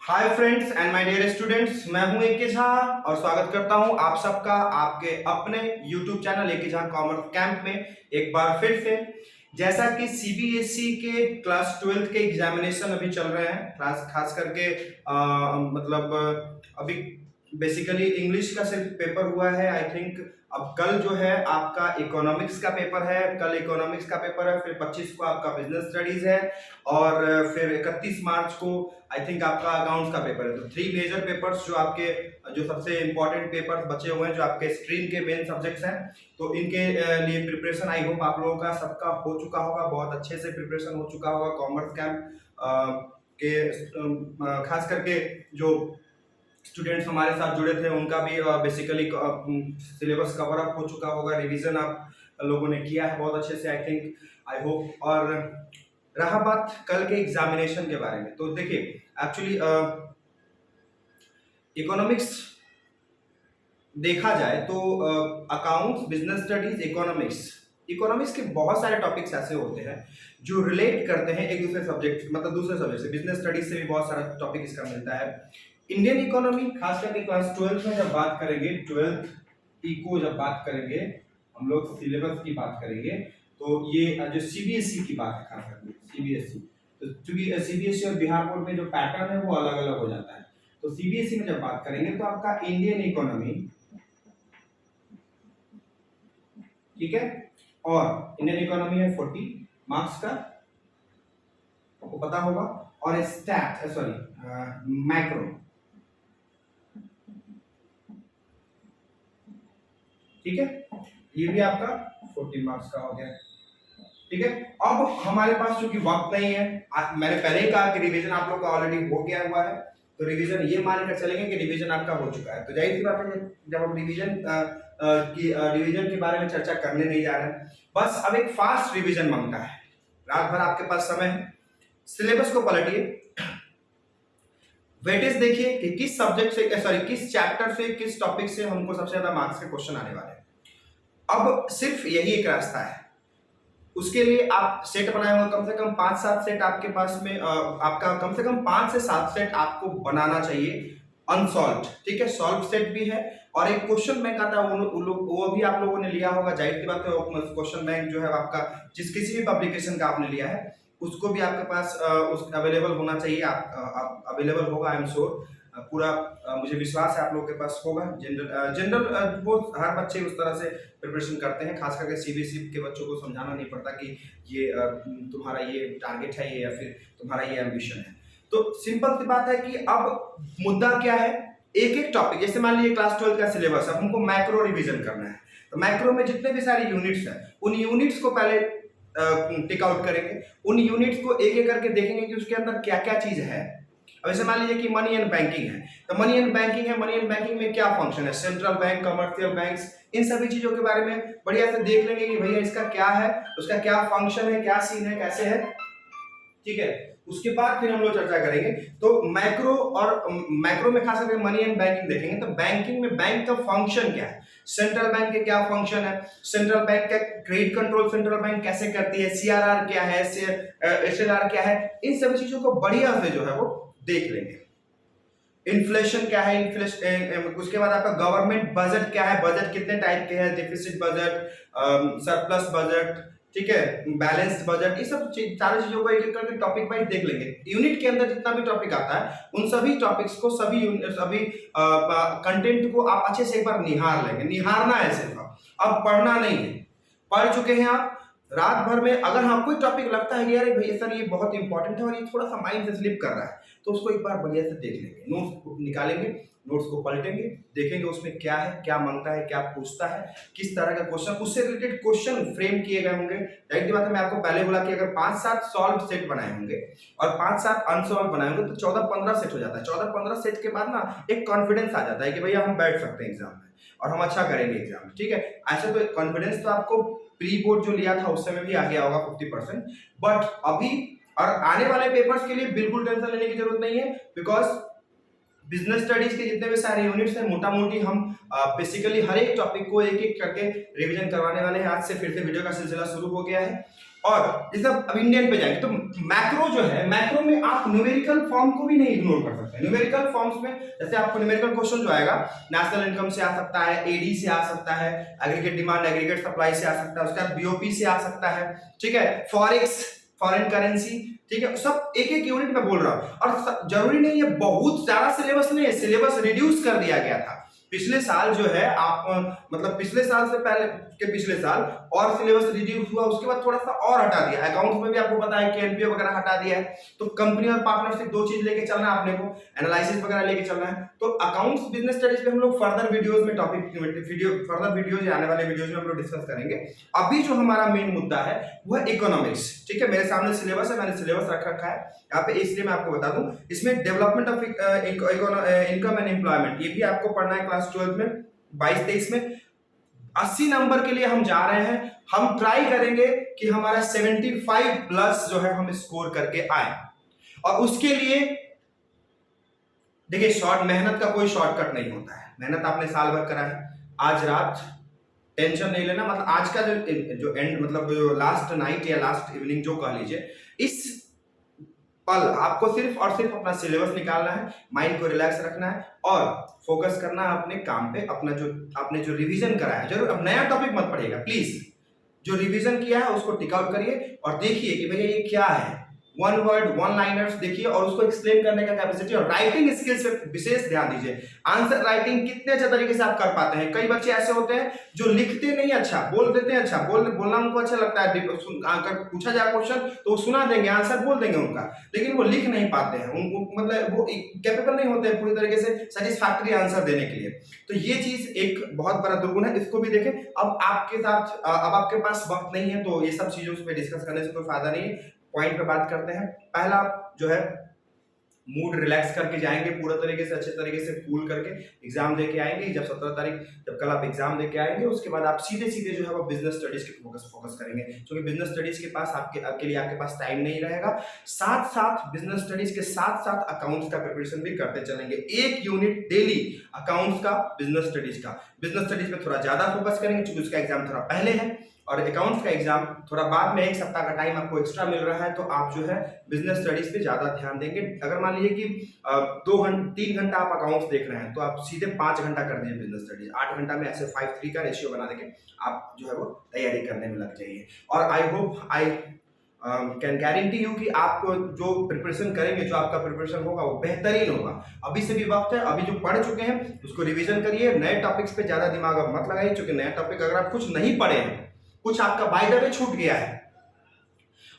Hi friends and my dear students, मैं हूं ए के झा और स्वागत करता हूं आप सबका आपके अपने यूट्यूब चैनल ए के झा कॉमर्स कैंप में एक बार फिर से। जैसा कि सीबीएसई के क्लास 12 के एग्जामिनेशन अभी चल रहे हैं, खास करके अभी बेसिकली इंग्लिश का सिर्फ पेपर हुआ है आई थिंक। अब कल जो है आपका इकोनॉमिक्स का पेपर है, कल इकोनॉमिक्स का पेपर है, फिर 25 को आपका बिजनेस स्टडीज है और फिर 31 मार्च को आई थिंक आपका अकाउंट्स का पेपर है। तो 3 मेजर पेपर्स जो आपके जो सबसे इंपॉर्टेंट पेपर्स बचे हुए हैं, जो आपके स्ट्रीम के मेन सब्जेक्ट्स हैं, तो इनके लिए प्रिपरेशन आई होप आप लोगों का सबका हो चुका होगा, बहुत अच्छे से प्रिपरेशन हो चुका होगा। कॉमर्स कैंप के खास करके जो स्टूडेंट्स हमारे साथ जुड़े थे उनका भी बेसिकली सिलेबस कवर अप हो चुका होगा, रिवीजन आप लोगों ने किया है बहुत अच्छे से आई थिंक, आई होप। और रहा बात कल के एग्जामिनेशन के बारे में, तो देखिए एक्चुअली इकोनॉमिक्स देखा जाए तो अकाउंट्स, बिजनेस स्टडीज, इकोनॉमिक्स के बहुत सारे टॉपिक्स ऐसे होते हैं जो रिलेट करते हैं एक दूसरे सब्जेक्ट, मतलब दूसरे सब्जेक्ट से। बिजनेस स्टडीज से भी बहुत सारा टॉपिक इसका मिलता है। इंडियन इकोनॉमी खास करके क्लास 12 में जब बात करेंगे, 12th इको जब बात करेंगे, हम लोग सिलेबस की बात करेंगे, तो ये जो सीबीएसई की बात है खास करके सीबीएसई, तो चूंकि सीबीएसई और बिहार बोर्ड में जो पैटर्न है वो अलग अलग हो जाता है। तो सीबीएसई में जब बात करेंगे तो आपका इंडियन इकोनॉमी, ठीक है, और इंडियन इकोनॉमी है 40 मार्क्स का, आपको पता होगा। और मैक्रो, ठीक है, ये भी आपका 40 मार्क्स का हो गया, ठीक है। अब हमारे पास चूंकि वक्त नहीं है, मैंने पहले ही कहा कि रिवीजन आप लोग का ऑलरेडी हो गया हुआ है, तो रिवीजन ये मानकर चलेंगे कि रिवीजन आपका हो चुका है। तो जाहिर सी बात है जब हम रिवीजन के बारे में चर्चा करने नहीं जा रहे हैं, बस अब एक फास्ट रिवीजन मांगता है। रात भर आपके पास समय है, सिलेबस को पलटिए, वेटेज देखिए कि किस सब्जेक्ट से, किस चैप्टर से, किस टॉपिक से हमको सबसे ज्यादा मार्क्स के क्वेश्चन आने वाले हैं। अब सिर्फ यही एक रास्ता है, उसके लिए आप सेट बनाए हुए कम से कम 5-7 सेट आपके पास में, आपका कम से कम 5 से 7 सेट आपको बनाना चाहिए अनसॉल्व, ठीक है। सॉल्व सेट भी है और एक क्वेश्चन बैंक आता है, वो भी आप लोगों ने लिया होगा, जाहिर सी बात है। क्वेश्चन बैंक जो है आपका किसी भी पब्लिकेशन का आपने लिया है, उसको भी आपके पास उस अवेलेबल होना चाहिए, आप अवेलेबल होगा, आई एम श्योर। पूरा मुझे विश्वास है आप लोगों के पास होगा। जनरल वो हर बच्चे उस तरह से प्रिपरेशन करते हैं, खास करके सीबीएसई के बच्चों को समझाना नहीं पड़ता कि ये तुम्हारा ये टारगेट है ये, या फिर तुम्हारा ये एम्बिशन है। तो सिंपल सी बात है कि अब मुद्दा क्या है, एक एक टॉपिक, जैसे मान लीजिए क्लास 12 का सिलेबस है, हमको मैक्रो रिवीजन करना है, तो मैक्रो में जितने भी सारे यूनिट्स हैं उन यूनिट्स को पहले टिक आउट करेंगे, उन यूनिट्स को एक एक करके देखेंगे कि उसके अंदर क्या क्या चीज है। अब जैसे मान लीजिए कि मनी एंड बैंकिंग है, तो मनी एंड बैंकिंग है, मनी एंड बैंकिंग में क्या फंक्शन है, सेंट्रल बैंक, कमर्शियल बैंक्स, इन सभी चीजों के बारे में बढ़िया से देख लेंगे कि भैया इसका क्या है, उसका क्या फंक्शन है, क्या सीन है, कैसे है, ठीक है। उसके बाद फिर हम लोग चर्चा करेंगे। तो मैक्रो में खास करके मनी एंड बैंकिंग देखेंगे, तो बैंकिंग में बैंक का फंक्शन क्या है, सेंट्रल बैंक के क्या फंक्शन है, सेंट्रल बैंक का क्रेडिट कंट्रोल सेंट्रल बैंक कैसे करती है, सीआरआर क्या है, एसएलआर क्या है, इन सभी चीजों को बढ़िया से जो है वो देख लेंगे। इन्फ्लेशन क्या है, उसके बाद आपका गवर्नमेंट बजट क्या है, बजट कितने टाइप के हैं, डेफिसिट बजट, सरप्लस बजट, ठीक है, बैलेंस्ड बजट, ये सब सारी चीजों को एक एक करके टॉपिक वाइज देख लेंगे। यूनिट के अंदर जितना भी टॉपिक आता है उन सभी टॉपिक्स को, सभी कंटेंट को आप अच्छे से एक बार निहार लेंगे। निहारना है सिर्फ, अब पढ़ना नहीं है। पढ़ चुके हैं आप रात भर में, अगर हाँ कोई टॉपिक लगता है कि यार भैया सर ये बहुत इंपॉर्टेंट है और ये थोड़ा सा माइंड से स्लिप कर रहा है, तो उसको एक बार बढ़िया से देख लेंगे, नोट्स निकालेंगे, नोट्स को पलटेंगे, देखेंगे उसमें क्या है, क्या मांगता है, क्या पूछता है, किस तरह का क्वेश्चन, उससे रिलेटेड क्वेश्चन फ्रेम किए गए होंगे। जाहिर सी बात है, मैं आपको पहले बोला कि अगर 5-7 सॉल्व सेट बनाए होंगे और 5-7 अनसॉल्व बनाए होंगे तो 14-15 सेट हो जाता है। 14-15 सेट के बाद ना एक कॉन्फिडेंस आ जाता है कि भैया हम बैठ सकते हैं एग्जाम में और हम अच्छा करेंगे एग्जाम में, ठीक है। ऐसा तो कॉन्फिडेंस तो आपको प्री बोर्ड जो लिया था उस समय भी आ गया होगा 50%, बट अभी और आने वाले पेपर्स के लिए बिल्कुल टेंशन लेने की जरूरत नहीं है, बिकॉज बिजनेस स्टडीज के जितने भी सारे यूनिट्स हैं मोटा मोटी हम बेसिकली हर एक टॉपिक को एक एक करके रिवीजन करवाने वाले हैं। आज से फिर से वीडियो का सिलसिला शुरू हो गया है और जैसे अब इंडियन पे जाएंगे तो मैक्रो जो है, मैक्रो में आप न्यूमेरिकल फॉर्म को भी नहीं इग्नोर कर सकते। न्यूमेरिकल फॉर्म्स में जैसे आपको न्यूमेरिकल क्वेश्चन जो आएगा, नेशनल इनकम से आ सकता है, एडी से आ सकता है, एग्रीगेट डिमांड एग्रीगेट सप्लाई से आ सकता है, उसके बाद बीओपी से आ सकता है, ठीक है, फॉरेक्स फॉरेन करेंसी, ठीक है, सब एक एक यूनिट में बोल रहा हूं। और जरूरी नहीं है, बहुत ज्यादा सिलेबस नहीं है, सिलेबस रिड्यूस कर दिया गया था पिछले साल जो है, आप मतलब पिछले साल से पहले के पिछले साल और सिलेबस रिड्यूस हुआ, उसके बाद थोड़ा सा और हटा दिया। अकाउंट्स में भी आपको पता है कि एनपीओ वगैरह हटा दिया है, तो कंपनी और पार्टनरशिप दो चीज लेके चलना है आपने को, एनालिसिस वगैरह लेके चलना है। तो अकाउंट्स बिजनेस स्टडीज पे हम लोग फर्दर वीडियोस में टॉपिक फर्दर वीडियोज आने वाले वीडियोज में हम लोग डिस्कस करेंगे। अभी जो हमारा मेन मुद्दा है वो है इकोनॉमिक्स, ठीक है। मेरे सामने सिलेबस है, मैंने सिलेबस रख रखा है यहाँ पे, इसलिए मैं आपको बता दूं। इसमें development of income and employment, ये भी आपको पढ़ना है क्लास 12 में, 22-23 में। 80 नंबर के लिए हम जा रहे हैं, हम ट्राई करेंगे कि हमारा 75 प्लस जो है हम स्कोर करके आए। और उसके लिए देखिए, मेहनत का कोई शॉर्टकट नहीं होता है, मेहनत आपने साल भर करा है, आज रात टेंशन नहीं लेना। मतलब आज का जो एंड, मतलब जो लास्ट नाइट या लास्ट इवनिंग जो कह लीजिए, इस पल आपको सिर्फ और सिर्फ अपना सिलेबस निकालना है, माइंड को रिलैक्स रखना है और फोकस करना है अपने काम पे। अपना जो आपने जो रिवीजन करा है, जरूर अब नया टॉपिक मत पढ़िएगा प्लीज, जो रिवीजन किया है उसको टिक आउट करिए और देखिए कि भैया ये क्या है, वन वर्ड वन लाइनर्स देखिए और उसको एक्सप्लेन करने का कैपेसिटी और राइटिंग स्किल्स पे विशेष ध्यान दीजिए। आंसर राइटिंग कितने अच्छे तरीके से आप कर पाते हैं। कई बच्चे ऐसे होते हैं जो लिखते नहीं अच्छा, बोल देते हैं अच्छा, बोलना उनको अच्छा लगता है, अगर पूछा जाए क्वेश्चन तो वो सुना देंगे, आंसर बोल देंगे उनका, लेकिन वो लिख नहीं पाते हैं, उनको मतलब वो कैपेबल नहीं होते हैं पूरी तरीके से सेटिस्फैक्टरी आंसर देने के लिए। तो ये चीज एक बहुत बड़ा दुर्गुण है, इसको भी देखें। अब आपके साथ अब आपके पास वक्त नहीं है, तो ये सब चीजों पे डिस्कस करने से कोई फायदा नहीं है। पॉइंट पे बात करते हैं। पहला जो है, मूड रिलैक्स करके जाएंगे पूरा तरीके से, अच्छे तरीके से कूल करके एग्जाम देके आएंगे। जब 17 तारीख, जब कल आप एग्जाम देके आएंगे, उसके बाद आप सीधे सीधे जो है वो बिजनेस स्टडीज के फोकस करेंगे, क्योंकि बिजनेस स्टडीज के पास आपके लिए आपके पास टाइम नहीं रहेगा। साथ साथ बिजनेस स्टडीज के साथ साथ अकाउंट्स का प्रिपरेशन भी करते चलेंगे, एक यूनिट डेली अकाउंट्स का, बिजनेस स्टडीज का। बिजनेस स्टडीज पे थोड़ा ज्यादा फोकस करेंगे क्योंकि उसका एग्जाम थोड़ा पहले है और अकाउंट्स का एग्जाम थोड़ा बाद में, एक सप्ताह का टाइम आपको एक्स्ट्रा मिल रहा है, तो आप जो है बिजनेस स्टडीज पे ज्यादा ध्यान देंगे। अगर मान लीजिए कि 3 घंटा आप अकाउंट्स देख रहे हैं, तो आप सीधे 5 घंटा कर दीजिए बिजनेस स्टडीज। 8 घंटा में ऐसे 5:3 का रेशियो बना देंगे, आप जो है वो तैयारी करने में लग जाइए। और I hope I can guarantee you कि आप जो प्रिपरेशन करेंगे, जो आपका प्रिपरेशन होगा वो बेहतरीन होगा। अभी से भी वक्त है, अभी जो पढ़ चुके हैं उसको रिवीजन करिए, नए टॉपिक्स पे ज्यादा दिमाग अब मत लगाइए, क्योंकि नया टॉपिक अगर आप कुछ नहीं पढ़े हैं, कुछ आपका बाय द वे छूट गया है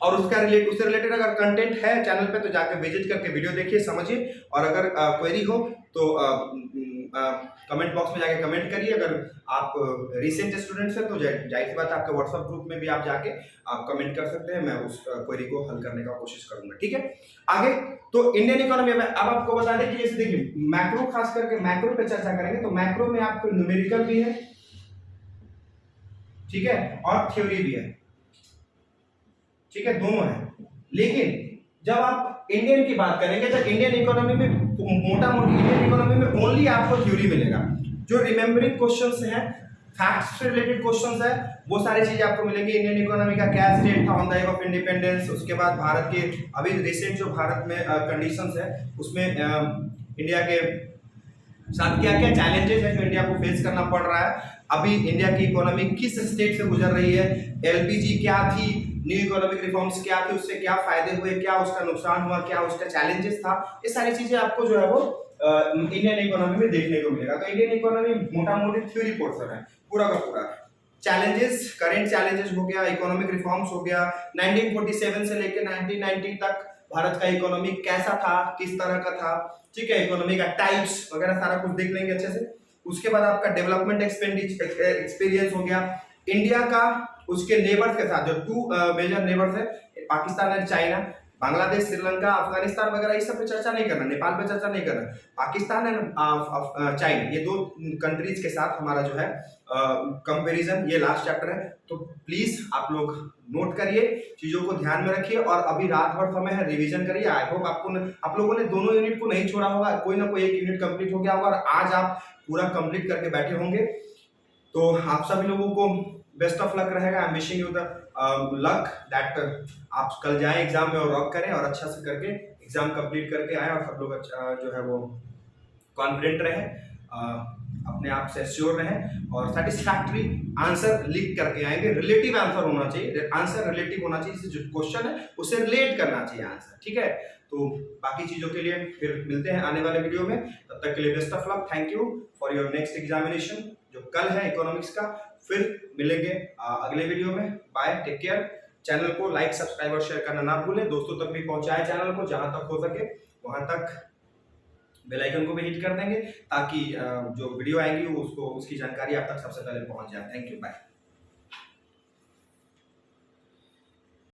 और उससे रिलेटेड अगर कंटेंट है चैनल पे, तो जाकर विजिट करके वीडियो देखिए, समझिए। और अगर क्वेरी हो तो कमेंट बॉक्स में जाके कमेंट करिए। अगर आप रिसेंट स्टूडेंट्स हैं तो जाहिर सी बात है आपके व्हाट्सएप ग्रुप में भी आप जाके आप कमेंट कर सकते हैं, मैं उस क्वेरी को हल करने का कोशिश करूंगा, ठीक है। आगे तो इंडियन इकोनॉमी में अब आपको बता दें कि जैसे देखिए, मैक्रो, खास करके मैक्रो पे चर्चा करेंगे, तो मैक्रो में आपको न्यूमेरिकल भी है, ठीक है, और थ्योरी भी है, ठीक है, दोनों है। लेकिन जब आप इंडियन की बात करेंगे, तो इंडियन इकोनॉमी में मोटा मोटी इंडियन इकोनॉमी में ओनली आपको थ्योरी मिलेगा। जो रिमेम्बरिंग क्वेश्चंस हैं, फैक्ट्स से रिलेटेड क्वेश्चंस है, वो सारी चीजें आपको मिलेंगी। इंडियन इकोनॉमी का क्या स्टेट था on the eve of independence, उसके बाद भारत के अभी रिसेंट जो भारत में कंडीशंस है, उसमें इंडिया के साथ क्या क्या चैलेंजेस है जो इंडिया को फेस करना पड़ रहा है, अभी इंडिया की इकोनॉमी किस स्टेट से गुजर रही है, एलपीजी क्या थी, न्यू इकोनॉमिक रिफॉर्म्स क्या थे, उससे क्या फायदे हुए, क्या उसका नुकसान हुआ, क्या उसका चैलेंजेस था, ये सारी चीजें आपको जो है वो इंडियन इकोनॉमी में देखने को मिलेगा। तो इंडियन इकोनॉमी मोटा मोटी थ्योरी पोर्शन है पूरा का पूरा। चैलेंजेस, करंट चैलेंजेस हो गया, इकोनॉमिक रिफॉर्म्स हो गया, 1947 से लेकर 1990 तक भारत का इकोनॉमी कैसा था, किस तरह का था, ठीक है, इकोनॉमी का टाइप्स वगैरह सारा कुछ देख लेंगे अच्छे से। उसके बाद आपका डेवलपमेंट एक्सपीरियंस हो गया इंडिया का, उसके नेबर्स के साथ, जो 2 मेजर नेबर्स है, पाकिस्तान एंड चाइना, बांग्लादेश, श्रीलंका, अफगानिस्तान वगैरह, इस सब पे चर्चा नहीं करना, नेपाल पे चर्चा नहीं करना, पाकिस्तान एंड चाइना, ये 2 कंट्रीज के साथ हमारा जो है कंपैरिजन, ये लास्ट चैप्टर है। तो प्लीज आप लोग नोट करिए, चीजों को ध्यान में रखिए और अभी रात भर समय है, रिवीजन करिए। आई होप आप लोगों ने दोनों यूनिट को नहीं छोड़ा होगा, कोई ना कोई एक यूनिट कंप्लीट हो गया होगा और आज आप पूरा कंप्लीट करके बैठे होंगे। तो आप सभी लोगों को बेस्ट ऑफ लक रहेगा। I am wishing you the luck that आप कल जाएं एग्जाम में और रॉक करें और अच्छा से करके एग्जाम कंप्लीट करके आए और सब लोग अच्छा जो है वो कॉन्फिडेंट रहें, अपने आप से श्योर रहें और सेटिस्फैक्टरी आंसर लिख करके आएंगे। रिलेटिव आंसर होना चाहिए, आंसर रिलेटिव होना चाहिए, जो क्वेश्चन है उसे रिलेट करना चाहिए आंसर, ठीक है। तो बाकी चीजों के लिए फिर मिलते हैं आने वाले वीडियो में, तब तक के लिए best of luck, thank you for your next examination जो कल है इकोनॉमिक्स का। फिर मिलेंगे अगले वीडियो में, बाय, टेक केयर। चैनल को लाइक सब्सक्राइब और शेयर करना ना भूलें, दोस्तों तक भी पहुंचाएं चैनल को, जहां तक हो सके वहां तक बेल आइकन को भी हिट कर देंगे ताकि जो वीडियो आएंगी उसको उसकी जानकारी आप तक सबसे पहले पहुंच जाए। Thank you, bye.